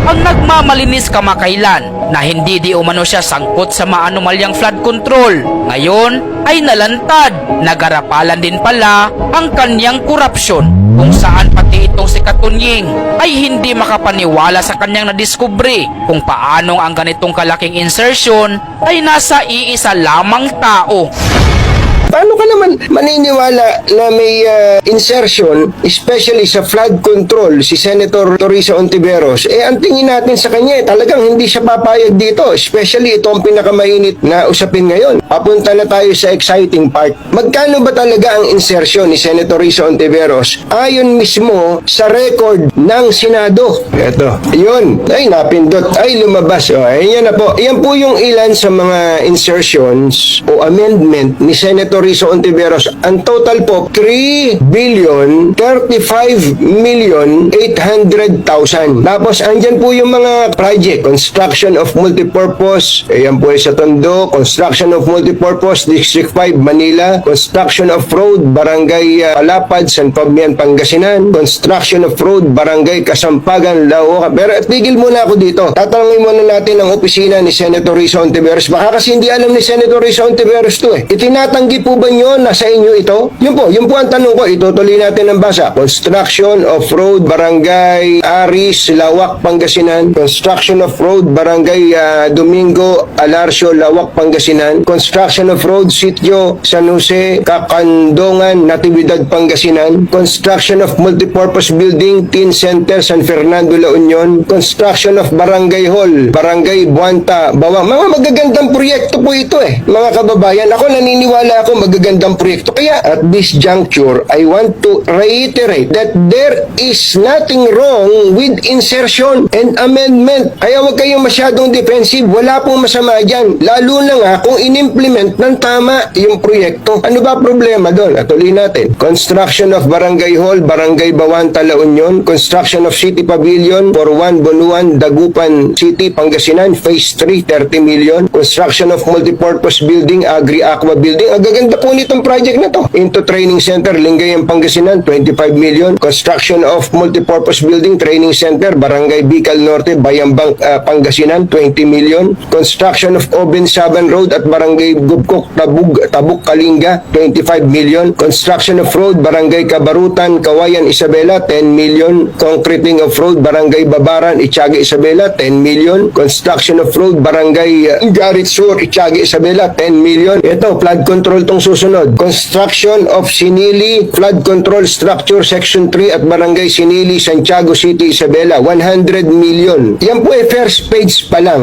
ang nagmamalinis kamakailan na hindi di umano siya sangkot sa maanumalyang flood control. Ngayon ay nalantad. Nagarapalan din pala ang kanyang korupsyon, kung saan pati itong si Katunying ay hindi makapaniwala sa kanyang nadiskubre kung paanong ang ganitong kalaking insertion ay nasa iisa lamang tao. Paano ka naman maniniwala na may insertion, especially sa flood control, si Senator Teresa Ontiveros? Ang tingin natin sa kanya, talagang hindi siya papayag dito. Especially ito ang pinakamainit na usapin ngayon. Papunta na tayo sa exciting part. Magkano ba talaga ang insertion ni Senator Teresa Ontiveros? Ayon mismo sa record ng Senado. Ito. Yun. Ay, napindot. Ay, lumabas. Ayan na po. Yan po yung ilan sa mga insertions o amendment ni Senator Teresa Ontiveros. Ang total po 3,035,800,000. Tapos andyan po yung mga project, construction of multipurpose, ayan po sa Tondo, construction of multipurpose District 5 Manila, construction of road Barangay Palapad, San Fabian, Pangasinan, construction of road Barangay Kasampagan, Laoca. Pero tigil muna ako dito. Tatanungin muna natin ang opisina ni Senator Teresa Ontiveros. Baka kasi hindi alam ni Senator Teresa Ontiveros to Itinatanggi po ba nyo na sa inyo ito? Yun po ang tanong ko. Itutuloy natin ang basa. Construction of road Barangay Aris, Lawak, Pangasinan. Construction of road Barangay Domingo, Alarcio, Lawak, Pangasinan. Construction of road Sitio, San Jose, Kakandongan, Natividad, Pangasinan. Construction of multipurpose building, Teen Center, San Fernando, La Union. Construction of Barangay Hall, Barangay Buanta, Bawang. Mga magagandang proyekto po ito mga kababayan. Ako naniniwala ako magagandang proyekto. Kaya at this juncture, I want to reiterate that there is nothing wrong with insertion and amendment. Kaya huwag kayong masyadong defensive. Wala pong masama dyan. Lalo na nga kung in-implement ng tama yung proyekto. Ano ba problema doon? Atuloy natin. Construction of Barangay Hall, Barangay Bawanta, La Union. Construction of City Pavilion for 1 Bunuan, Dagupan City, Pangasinan. Phase 3, 30 million. Construction of multipurpose building, Agri-Aqua Building. Ang gaganda po nitong project na to. Into Training Center, Lingayen, Pangasinan, 25 million. Construction of Multipurpose Building, Training Center, Barangay Bicol Norte, Bayambang, Pangasinan, 20 million. Construction of Oben Saban Road at Barangay Gubkok, Tabuk, Kalinga, 25 million. Construction of Road, Barangay Kabarutan, Kawayan, Isabela, 10 million. Concreting of Road, Barangay Babaran, Itiaga, Isabela, 10 million. Construction of Road, Barangay Garit Sur, Itiaga, Isabela, 10 million. Ito, flood control tong susunod. Construction of Sinili Flood Control Structure Section 3 at Barangay Sinili, Santiago City, Isabela, 100 million. Yan po first page pa lang.